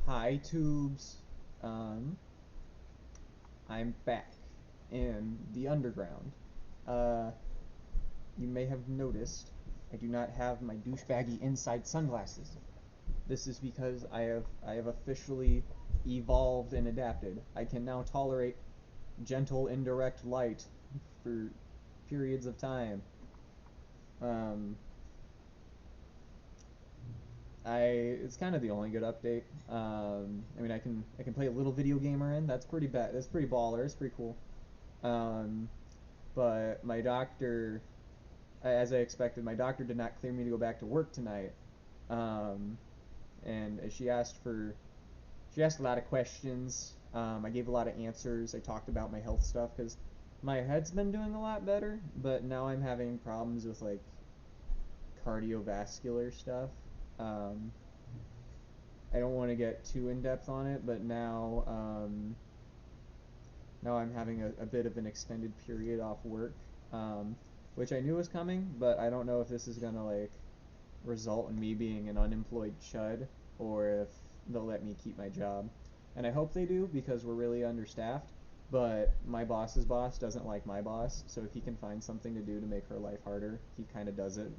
Hi, tubes. Um, I'm back in the underground. Uh, you may have noticed I do not have my douchebaggy inside sunglasses. This is because I have officially evolved and adapted. I can now tolerate gentle indirect light for periods of time. Um, I it's kind of the only good update. I mean, I can play a little video gamer in. That's pretty bad. That's pretty baller. It's pretty cool. Um, but my doctor, as I expected, my doctor did not clear me to go back to work tonight. Um, and she asked a lot of questions. I gave a lot of answers. I talked about my health stuff because my head's been doing a lot better, but now I'm having problems with like cardiovascular stuff. Um, I don't want to get too in depth on it, but now I'm having a bit of an extended period off work, um, which I knew was coming, but I don't know if this is gonna like result in me being an unemployed chud or if they'll let me keep my job. And I hope they do because we're really understaffed. But my boss's boss doesn't like my boss, so if he can find something to do to make her life harder, he kind of does it.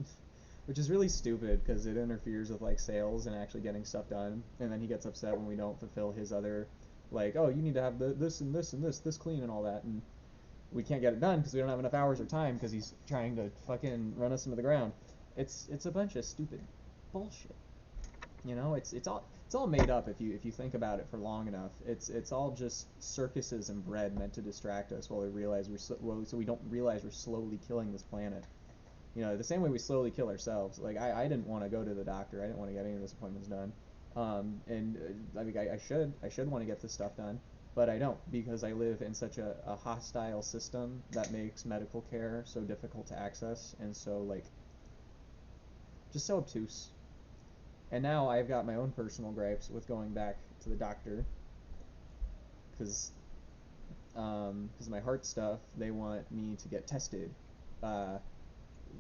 Which is really stupid because it interferes with like sales and actually getting stuff done. And then he gets upset when we don't fulfill his other, like, oh, you need to have this and this and this clean and all that, and we can't get it done because we don't have enough hours or time because he's trying to fucking run us into the ground. It's a bunch of stupid bullshit. You know, it's all made up if you think about it for long enough. It's all just circuses and bread meant to distract us while we realize so we don't realize we're slowly killing this planet. You know, the same way we slowly kill ourselves. Like I didn't want to go to the doctor. I didn't want to get any of those appointments done. And I mean, I should want to get this stuff done, but I don't because I live in such a hostile system that makes medical care so difficult to access and so like just so obtuse. And now I've got my own personal gripes with going back to the doctor because my heart stuff they want me to get tested uh,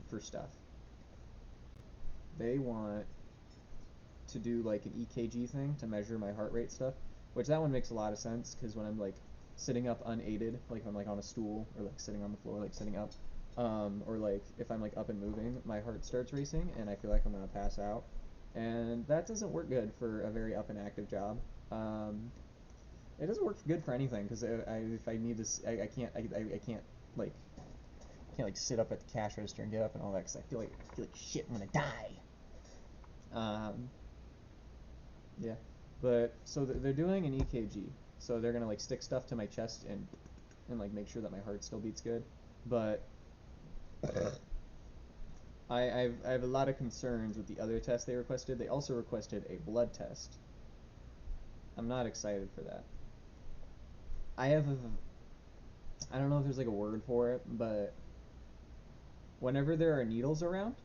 for stuff. They want to do like an EKG thing to measure my heart rate stuff, which that one makes a lot of sense because when I'm like sitting up unaided, like if I'm like on a stool or like sitting on the floor, like sitting up, or like if I'm like up and moving, my heart starts racing and I feel like I'm gonna pass out, and that doesn't work good for a very up and active job. Um, it doesn't work good for anything because if I need to, I can't like can't like sit up at the cash register and get up and all that because I feel like shit. I'm gonna die. Um, Yeah, but so they're doing an EKG. So they're gonna like stick stuff to my chest and like make sure that my heart still beats good. But I have a lot of concerns with the other test they requested. They also requested a blood test. I'm not excited for that. I have a I don't know if there's like a word for it, but whenever there are needles around,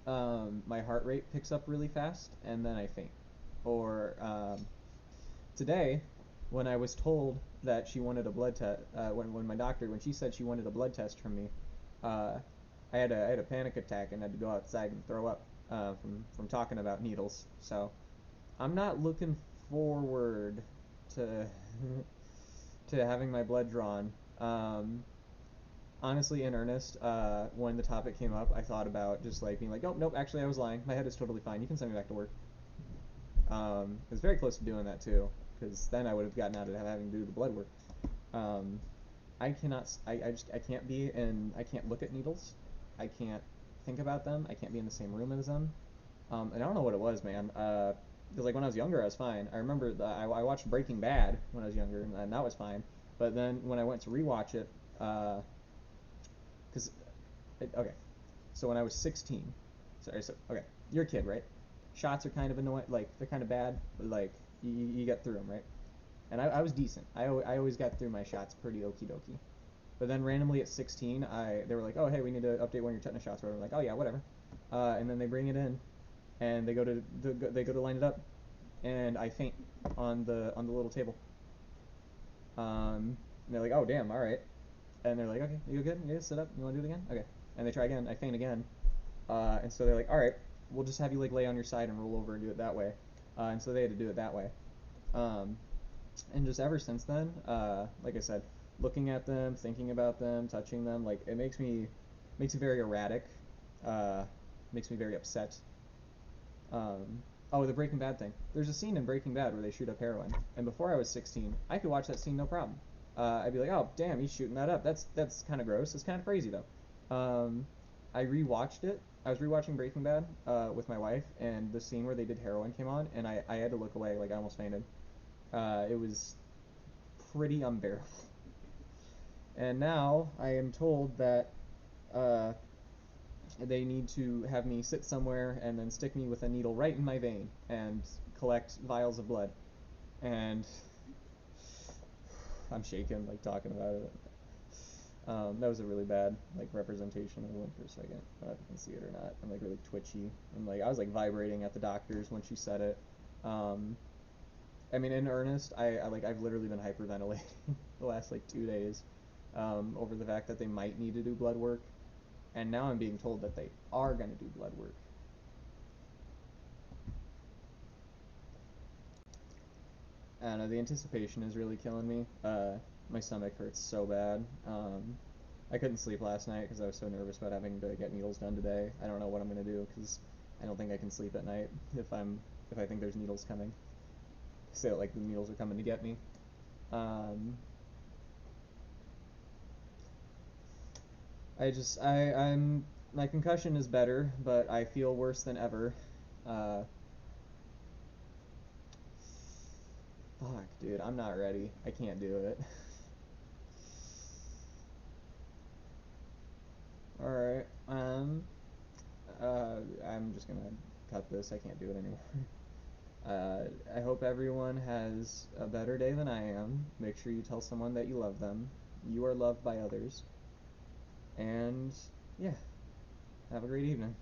my heart rate picks up really fast and then I faint. Or today, when I was told that she wanted a blood test, when my doctor, when she said she wanted a blood test from me, uh, I had a panic attack and had to go outside and throw up from talking about needles. So I'm not looking forward to to having my blood drawn. Honestly, in earnest, when the topic came up, I thought about just like being like, oh nope, actually I was lying. My head is totally fine. You can send me back to work. I was very close to doing that too, because then I would have gotten out of having to do the blood work. Um, I cannot. I can't be in. I can't look at needles. I can't think about them. I can't be in the same room as them. And I don't know what it was, man. Because like when I was younger, I was fine. I remember I watched Breaking Bad when I was younger, and that was fine. But then when I went to rewatch it, because okay, so when I was 16, sorry, so okay, you're a kid, right? Shots are kind of annoying, like they're kind of bad, but like you get through them, right? And I was decent. I always got through my shots pretty okie dokie. But then randomly at 16, they were like, oh hey, we need to update one of your tetanus shots. Whatever. I'm like, oh yeah, whatever. And then they bring it in, and they go to line it up, and I faint on the little table. And they're like, oh damn, all right. And they're like, okay, you good? You sit up. You want to do it again? Okay. And they try again. I faint again. And so they're like, all right, we'll just have you like lay on your side and roll over and do it that way. And so they had to do it that way. Um, and just ever since then, like I said, looking at them, thinking about them, touching them, like it makes me very erratic, uh, makes me very upset. Oh, the Breaking Bad thing. There's a scene in Breaking Bad where they shoot up heroin, and before I was 16, I could watch that scene no problem. I'd be like, oh damn, he's shooting that up. That's kind of gross. It's kind of crazy though. I rewatched it. I was rewatching Breaking Bad with my wife, and the scene where they did heroin came on, and I had to look away, like I almost fainted. It was pretty unbearable. And now I am told that uh, they need to have me sit somewhere and then stick me with a needle right in my vein and collect vials of blood. And I'm shaking like talking about it. That was a really bad like representation of the wound for a second. I don't know if you can see it or not. I'm like really twitchy. And like I was like vibrating at the doctors when she said it. Um, I mean, in earnest, I like I've literally been hyperventilating the last like 2 days over the fact that they might need to do blood work, and now I'm being told that they are gonna do blood work. I don't know. The anticipation is really killing me. My stomach hurts so bad. I couldn't sleep last night because I was so nervous about having to get needles done today. I don't know what I'm gonna do because I don't think I can sleep at night if I think there's needles coming. Say so, like the needles are coming to get me. Um, I'm my concussion is better, but I feel worse than ever. Uh, Fuck, dude, I'm not ready. I can't do it. All right. I'm just gonna cut this. I can't do it anymore. I hope everyone has a better day than I am. Make sure you tell someone that you love them. You are loved by others. And yeah, have a great evening.